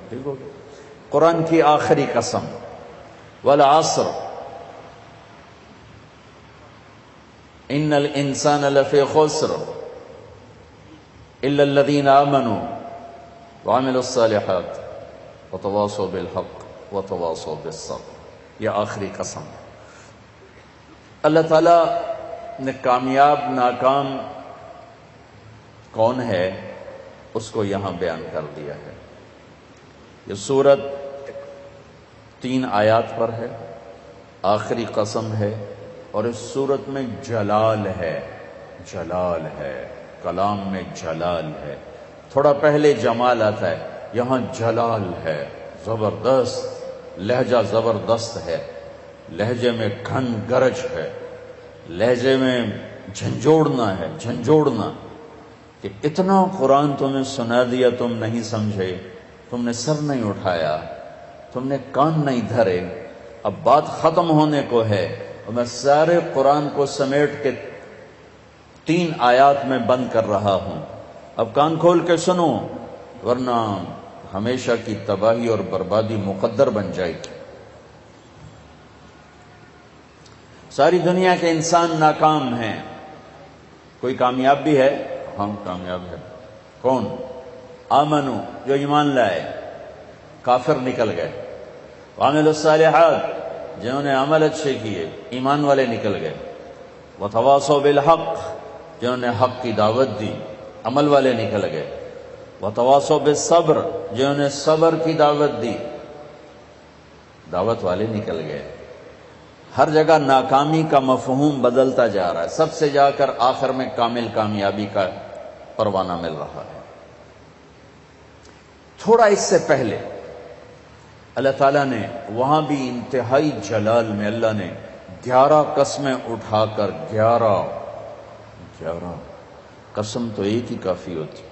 ٹھیک ہو گیا۔ قرآن کی آخری قسم، والعصر ان الانسان لفی خسر الا الذین آمنوا وعملوا الصالحات وتواصوا بالحق وتواصوا بالصبر۔ یہ آخری قسم۔ اللہ تعالیٰ نے کامیاب ناکام کون ہے اس کو یہاں بیان کر دیا ہے۔ یہ سورت 3 آیات پر ہے، آخری قسم ہے، اور اس سورت میں جلال ہے، جلال ہے، کلام میں جلال ہے۔ تھوڑا پہلے جمال آتا ہے، یہاں جلال ہے، زبردست لہجہ، زبردست ہے، لہجے میں گھن گرج ہے، لہجے میں جھنجھوڑنا ہے، جھنجھوڑنا کہ اتنا قرآن تمہیں سنا دیا تم نہیں سمجھے، تم نے سر نہیں اٹھایا، تم نے کان نہیں دھرے، اب بات ختم ہونے کو ہے اور میں سارے قرآن کو سمیٹ کے 3 آیات میں بند کر رہا ہوں۔ اب کان کھول کے سنو ورنہ ہمیشہ کی تباہی اور بربادی مقدر بن جائے گی۔ ساری دنیا کے انسان ناکام ہیں، کوئی کامیاب بھی ہے؟ ہم کامیاب ہے۔ کون؟ آمنو، جو ایمان لائے، کافر نکل گئے، وعملوا الصالحات، جنہوں نے عمل اچھے کیے، ایمان والے نکل گئے، وتواصوا بالحق، جنہوں نے حق کی دعوت دی، عمل والے نکل گئے، وتواصوا بالصبر، جنہوں نے صبر کی دعوت دی، دعوت والے نکل گئے۔ ہر جگہ ناکامی کا مفہوم بدلتا جا رہا ہے، سب سے جا کر آخر میں کامل کامیابی کا پروانہ مل رہا ہے۔ تھوڑا اس سے پہلے اللہ تعالیٰ نے وہاں بھی انتہائی جلال میں اللہ نے 11 قسمیں اٹھا کر 11 قسم تو ایک ہی کافی ہوتی،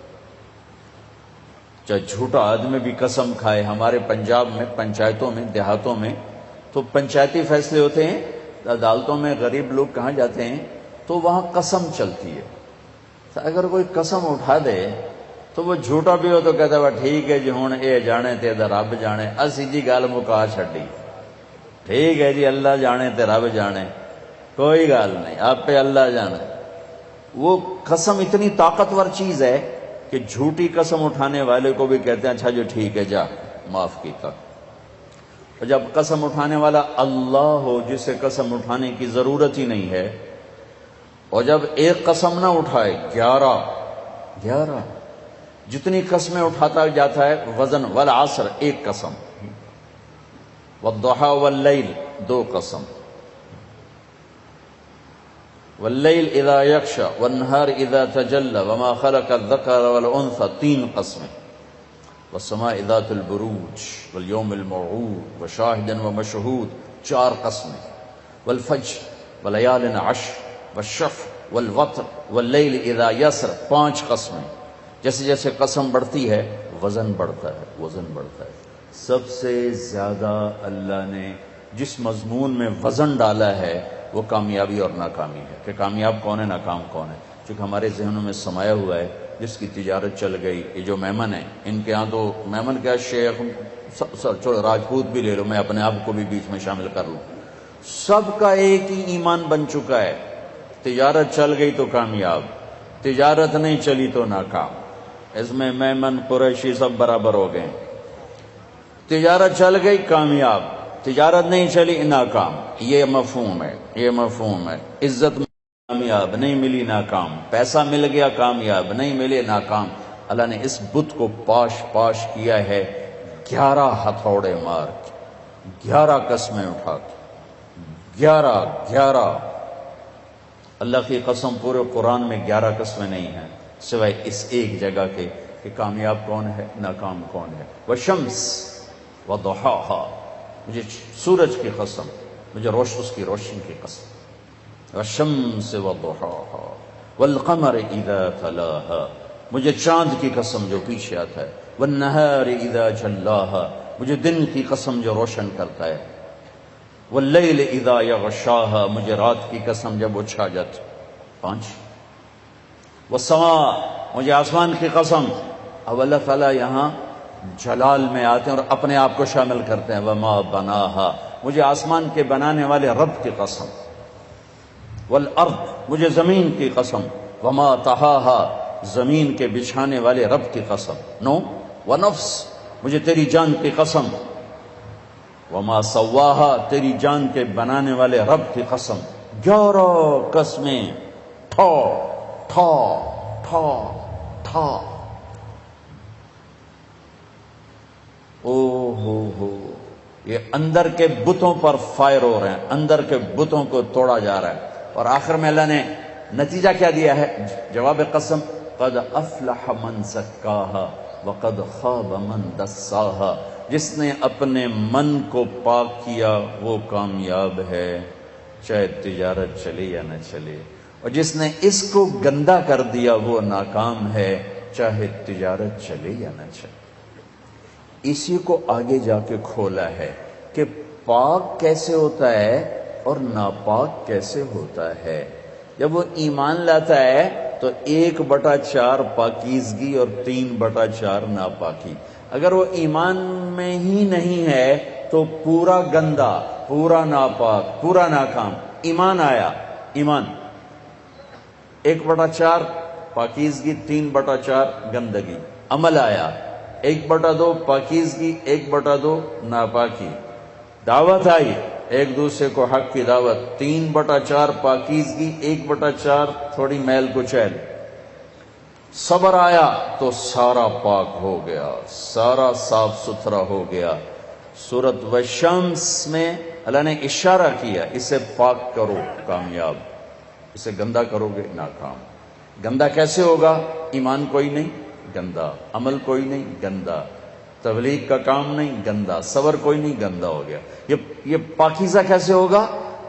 چاہے جھوٹا آدمی بھی قسم کھائے۔ ہمارے پنجاب میں پنچایتوں میں دیہاتوں میں تو پنچایتی فیصلے ہوتے ہیں، عدالتوں میں غریب لوگ کہاں جاتے ہیں تو وہاں قسم چلتی ہے۔ تو اگر کوئی قسم اٹھا دے تو وہ جھوٹا بھی ہو تو کہتا ہے ٹھیک ہے جی ہوں اے جانے تے رب جانے، اسی جی گل مکا چھڈی، ٹھیک ہے جی اللہ جانے تے رب جانے، کوئی گل نہیں، آپ پہ اللہ جانے۔ وہ قسم اتنی طاقتور چیز ہے کہ جھوٹی قسم اٹھانے والے کو بھی کہتے ہیں اچھا جو ٹھیک ہے جا معاف کیتا۔ اور جب قسم اٹھانے والا اللہ ہو جسے قسم اٹھانے کی ضرورت ہی نہیں ہے، اور جب ایک قسم نہ اٹھائے 11 جتنی قسمیں اٹھاتا جاتا ہے وزن، والعصر 1 قسم، والضحى واللیل 2 قسم، واللیل اذا یغشی والنہار اذا تجلی وما خلق الذکر والانثى 3 قسمیں، والسماء ذات البروج والیوم الموعود وشاہد ومشہود 4 قسمیں، والفجر ولیال عشر والشفع والوتر واللیل اذا یسر 5 قسمیں۔ جیسے جیسے قسم بڑھتی ہے وزن بڑھتا ہے، وزن بڑھتا ہے۔ سب سے زیادہ اللہ نے جس مضمون میں وزن ڈالا ہے وہ کامیابی اور ناکامی ہے، کہ کامیاب کون ہے، ناکام کون ہے۔ چونکہ ہمارے ذہنوں میں سمایا ہوا ہے جس کی تجارت چل گئی، یہ جو میمن ہیں ان کے ہاں تو میمن کیا شیخ چھوڑو راجپوت بھی لے لو، میں اپنے آپ کو بھی بیچ میں شامل کر لوں، سب کا ایک ہی ایمان بن چکا ہے، تجارت چل گئی تو کامیاب، تجارت نہیں چلی تو ناکام۔ اس میں میمن قریشی سب برابر ہو گئے، تجارت چل گئی کامیاب، تجارت نہیں چلی ناکام۔ یہ مفہوم ہے، یہ مفہوم ہے۔ عزت کامیاب نہیں ملی ناکام، پیسہ مل گیا کامیاب نہیں ملے ناکام۔ اللہ نے اس بت کو پاش کیا ہے 11 ہتھوڑے مار کے، 11 قسمیں اٹھا کے، 11 اللہ کی قسم پورے قرآن میں 11 قسمیں نہیں ہیں سوائے اس ایک جگہ کے کہ کامیاب کون ہے، ناکام کون ہے۔ والشمس وضحاها، مجھے سورج کی قسم، مجھے اس کی روشنی کی قسم، والشمس وضحاها والقمر اذا تلاها، مجھے چاند کی قسم جو پیچھے آتا ہے، والنہار اذا جلاها، مجھے دن کی قسم جو روشن کرتا ہے، واللیل اذا یغشاها، مجھے رات کی قسم جب وہ چھا جاتی۔ 5۔ والسماء، مجھے آسمان کی قسم۔ اب اللہ تعالیٰ یہاں جلال میں آتے ہیں اور اپنے آپ کو شامل کرتے ہیں. وما بناہا، مجھے آسمان کے بنانے والے رب کی قسم. والارض، مجھے زمین کی قسم. وما طحاہا، زمین کے بچھانے والے رب کی قسم. نو ونفس، مجھے تیری جان کی قسم. وما سواہا، تیری جان کے بنانے والے رب کی قسم. 11 قسمیں ٹھا ٹھا ٹھا ٹھا. او ہو، یہ اندر کے بتوں پر فائر ہو رہے ہیں، اندر کے بتوں کو توڑا جا رہا ہے. اور آخر میں اللہ نے نتیجہ کیا دیا ہے؟ جواب قسم، قد افلح من زکاہا وقد خاب من دساہا. جس نے اپنے من کو پاک کیا وہ کامیاب ہے، چاہے تجارت چلے یا نہ چلے. اور جس نے اس کو گندا کر دیا وہ ناکام ہے، چاہے تجارت چلے یا نہ چلے. اسی کو آگے جا کے کھولا ہے کہ پاک کیسے ہوتا ہے اور ناپاک کیسے ہوتا ہے. جب وہ ایمان لاتا ہے تو 1/4 پاکیزگی اور 3/4 ناپاکی. اگر وہ ایمان میں ہی نہیں ہے تو پورا گندا، پورا ناپاک، پورا ناکام. ایمان آیا، ایمان 1/4 پاکیزگی، 3/4 گندگی. عمل آیا 1/2 پاکیزگی، 1/2 ناپاکی. دعوت آئی ایک دوسرے کو حق کی دعوت، 3/4 پاکیزگی، 1/4 تھوڑی میل کچیل. صبر آیا تو سارا پاک ہو گیا، سارا صاف ستھرا ہو گیا. سورۃ والشمس میں اللہ نے اشارہ کیا، اسے پاک کرو کامیاب، اسے گندا کرو گے ناکام. گندا کیسے ہوگا؟ ایمان کوئی نہیں، گندا. عمل کوئی نہیں، گندا. تبلیغ کا کام نہیں، گندا. صبر کوئی نہیں، گندا ہو گیا. یہ پاکیزہ کیسے ہوگا؟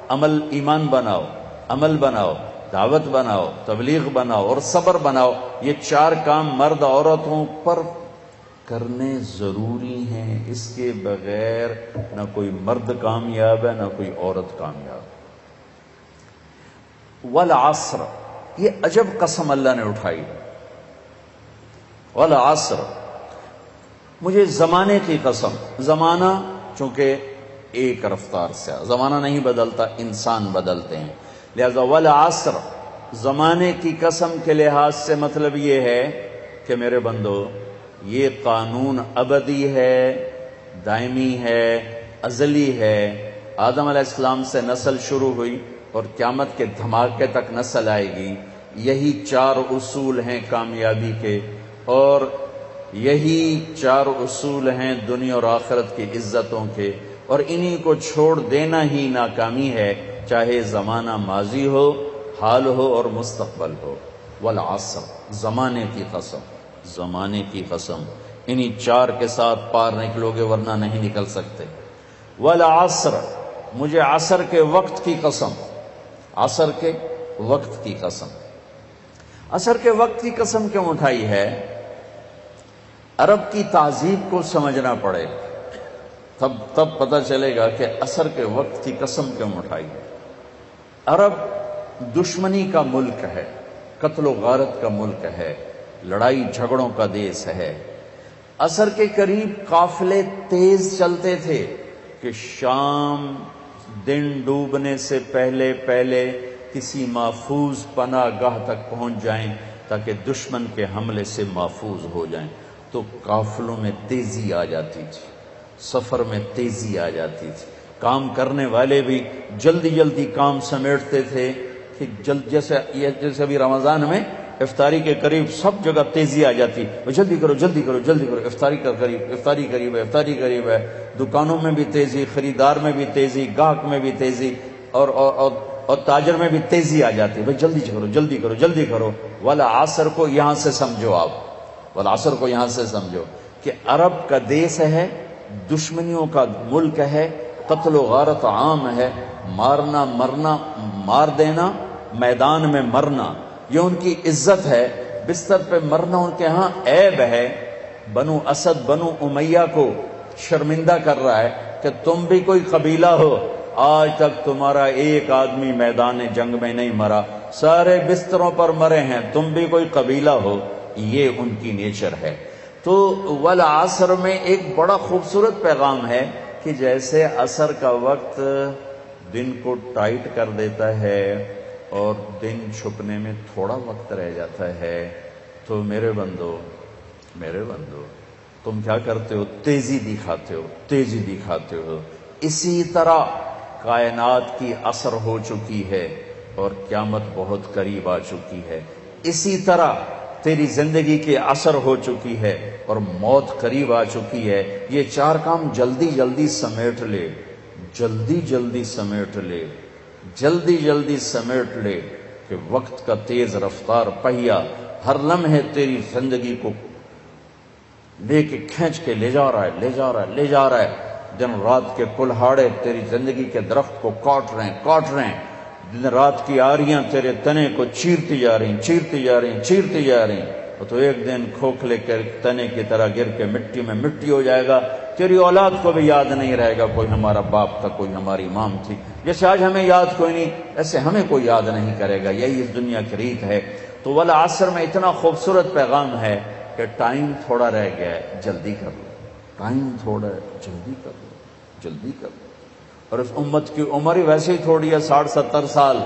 عمل، ایمان بناؤ، عمل بناؤ، دعوت بناؤ، تبلیغ بناؤ اور صبر بناؤ. یہ 4 کام مرد عورتوں پر کرنے ضروری ہیں. اس کے بغیر نہ کوئی مرد کامیاب ہے نہ کوئی عورت کامیاب. والعصر، یہ عجب قسم اللہ نے اٹھائی. والعصر، مجھے زمانے کی قسم. زمانہ چونکہ ایک رفتار سے، زمانہ نہیں بدلتا، انسان بدلتے ہیں. لہذا والعصر، زمانے کی قسم کے لحاظ سے مطلب یہ ہے کہ میرے بندو، یہ قانون ابدی ہے، دائمی ہے، ازلی ہے. آدم علیہ السلام سے نسل شروع ہوئی اور قیامت کے دھماکے تک نسل آئے گی. یہی 4 اصول ہیں کامیابی کے، اور یہی 4 اصول ہیں دنیا اور آخرت کی عزتوں کے. اور انہی کو چھوڑ دینا ہی ناکامی ہے، چاہے زمانہ ماضی ہو، حال ہو اور مستقبل ہو. والعصر، زمانے کی قسم، زمانے کی قسم. انہی 4 کے ساتھ پار نکلو گے ورنہ نہیں نکل سکتے. والعصر، مجھے عصر کے وقت کی قسم. عصر کے وقت کی قسم. عصر کے وقت کی قسم کیوں اٹھائی ہے؟ عرب کی تہذیب کو سمجھنا پڑے، تب پتہ چلے گا کہ عصر کے وقت کی قسم کیوں اٹھائی ہے. عرب دشمنی کا ملک ہے، قتل و غارت کا ملک ہے، لڑائی جھگڑوں کا دیس ہے. عصر کے قریب قافلے تیز چلتے تھے کہ شام دن ڈوبنے سے پہلے کسی محفوظ پناہ گاہ تک پہنچ جائیں تاکہ دشمن کے حملے سے محفوظ ہو جائیں. تو قافلوں میں تیزی آ جاتی تھی، سفر میں تیزی آ جاتی تھی. کام کرنے والے بھی جلدی کام سمیٹتے تھے کہ جیسے ابھی رمضان میں افطاری کے قریب سب جگہ تیزی آ جاتی. جلدی کرو، افطاری قریب ہے. دکانوں میں بھی تیزی، خریدار میں بھی تیزی، گاہک میں بھی تیزی، اور تاجر میں بھی تیزی آ جاتی. بھائی جلدی کرو. والعصر کو یہاں سے سمجھو، آپ والعصر کو یہاں سے سمجھو کہ عرب کا دیس ہے، دشمنیوں کا ملک ہے، قتل و غارت عام ہے، مارنا مرنا، مار دینا، میدان میں مرنا، یہ ان کی عزت ہے. بستر پہ مرنا ان کے ہاں عیب ہے. بنو اسد، بنو امیہ کو شرمندہ کر رہا ہے کہ تم بھی کوئی قبیلہ ہو، آج تک تمہارا ایک آدمی میدان جنگ میں نہیں مرا، سارے بستروں پر مرے ہیں، تم بھی کوئی قبیلہ ہو. یہ ان کی نیچر ہے. تو والعصر میں ایک بڑا خوبصورت پیغام ہے کہ جیسے عصر کا وقت دن کو ٹائٹ کر دیتا ہے اور دن چھپنے میں تھوڑا وقت رہ جاتا ہے، تو میرے بندو تم کیا کرتے ہو؟ تیزی دکھاتے ہو۔ اسی طرح کائنات کی عصر ہو چکی ہے اور قیامت بہت قریب آ چکی ہے، اسی طرح تیری زندگی کی عصر ہو چکی ہے اور موت قریب آ چکی ہے۔ یہ چار کام جلدی جلدی سمیٹ لے، جلدی جلدی سمیٹ لے کہ وقت کا تیز رفتار پہیا ہر لمحے تیری زندگی کو لے کے کھینچ کے لے جا رہا ہے۔ دن رات کے کلہاڑے تیری زندگی کے درخت کو کاٹ رہے ہیں، دن رات کی آریاں تیرے تنے کو چیرتی جا رہی ہیں، اور تو ایک دن کھوکھلے کے تنے کی طرح گر کے مٹی میں مٹی ہو جائے گا۔ تیری اولاد کو بھی یاد نہیں رہے گا کوئی ہمارا باپ تھا، کوئی ہماری مام تھی۔ جیسے آج ہمیں یاد کوئی نہیں، ایسے ہمیں کوئی یاد نہیں کرے گا۔ یہی اس دنیا کی ریت ہے۔ تو والعصر میں اتنا خوبصورت پیغام ہے کہ ٹائم تھوڑا رہ گیا ہے، جلدی کر لو، جلدی کر لو۔ اور اس امت کی عمر ہی ویسے ہی تھوڑی ہے، 60-70 سال،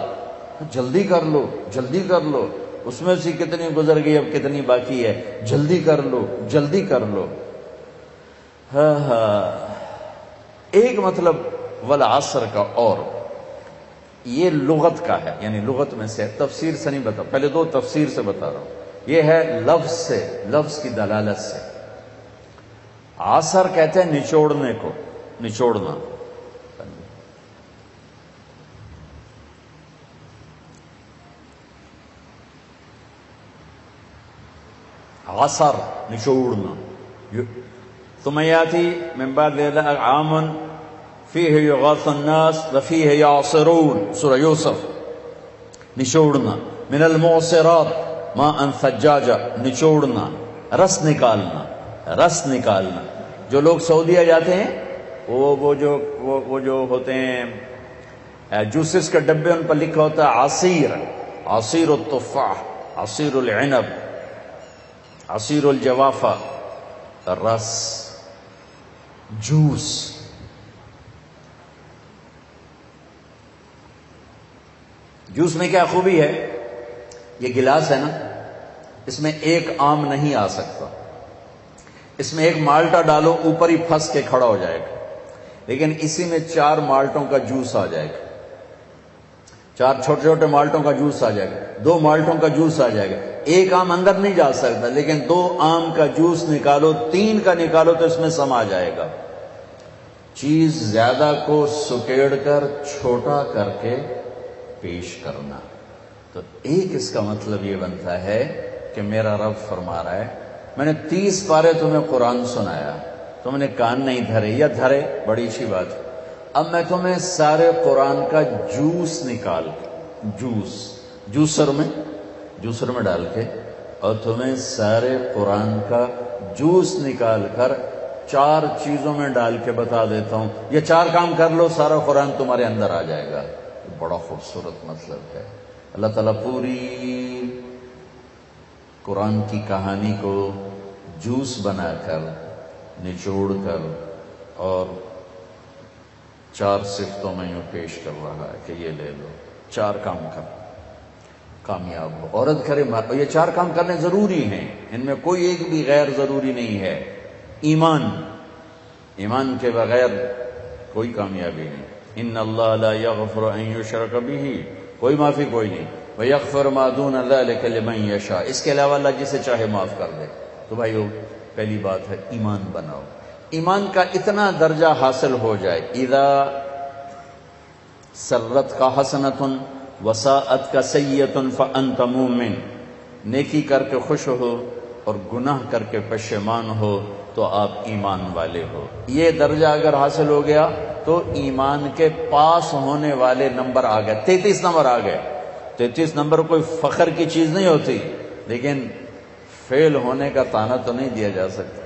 جلدی کر لو۔ اس میں سے کتنی گزر گئی، اب کتنی باقی ہے، جلدی کر لو۔ ایک مطلب والعصر کا، اور یہ لغت کا ہے، یعنی لغت میں سے، تفسیر سے نہیں بتا، پہلے دو تفسیر سے بتا رہا ہوں۔ یہ ہے لفظ سے، لفظ کی دلالت سے۔ عصر کہتے ہیں نچوڑنے کو، نچوڑنا۔ عصر نچوڑنا۔ ثم یاتی من بعد ذلك عام فیہ یغاث الناس وفیہ یعصرون، سورہ یوسف۔ نچوڑنا۔ من المعصرات ماء ثجاجا، نچوڑنا، رس نکالنا۔ جو لوگ سعودیہ جاتے ہیں وہ جو ہوتے ہیں جوسز کے ڈبے، ان پر لکھا ہوتا ہے عصیر التفاح، عصیر العنب، عصیر الجوافہ، رس، جوس۔ جوس میں کیا خوبی ہے؟ یہ گلاس ہے نا، اس میں ایک آم نہیں آ سکتا، اس میں ایک مالٹا ڈالو اوپر ہی پھنس کے کھڑا ہو جائے گا، لیکن اسی میں 4 مالٹوں کا جوس آ جائے گا، 4 چھوٹے چھوٹے مالٹوں کا جوس آ جائے گا، 2 مالٹوں کا جوس آ جائے گا۔ ایک آم اندر نہیں جا سکتا، لیکن 2 آم کا جوس نکالو، 3 کا نکالو تو اس میں سما جائے گا۔ چیز زیادہ کو سکیڑ کر چھوٹا کر کے پیش کرنا، تو ایک اس کا مطلب یہ بنتا ہے کہ میرا رب فرما رہا ہے، میں نے 30 پارے تمہیں قرآن سنایا، تم نے کان نہیں دھرے، یا دھرے، بڑی اچھی بات ہے، اب میں تمہیں سارے قرآن کا جوس نکال کے، جوسر میں ڈال کے، اور تمہیں سارے قرآن کا جوس نکال کر 4 چیزوں میں ڈال کے بتا دیتا ہوں، یہ 4 کام کر لو، سارا قرآن تمہارے اندر آ جائے گا۔ بڑا خوبصورت مطلب ہے۔ اللہ تعالیٰ پوری قرآن کی کہانی کو جوس بنا کر، نچوڑ کر، اور 4 صفتوں میں یوں پیش کر رہا ہے کہ یہ لے لو، 4 کام کر، کامیاب ہو۔ عورت کرے، یہ 4 کام کرنے ضروری ہیں، ان میں کوئی ایک بھی غیر ضروری نہیں ہے۔ ایمان کے بغیر کوئی کامیابی نہیں۔ ان اللہ لا یغفر ان یشرک بہ، کوئی معافی کوئی نہیں، ویغفر ما دون ذلک لمن یشاء، اس کے علاوہ اللہ جسے چاہے معاف کر دے۔ تو بھائیو، پہلی بات ہے ایمان بناؤ۔ ایمان کا اتنا درجہ حاصل ہو جائے، اذا سرت کا حسنۃ وساءت کا سیئۃ فانت مومن، نیکی کر کے خوش ہو اور گناہ کر کے پشیمان ہو تو آپ ایمان والے ہو۔ یہ درجہ اگر حاصل ہو گیا تو ایمان کے پاس ہونے والے نمبر آ گئے، 33 نمبر آ گئے۔ 33 نمبر کوئی فخر کی چیز نہیں ہوتی، لیکن فیل ہونے کا طعنہ تو نہیں دیا جا سکتا۔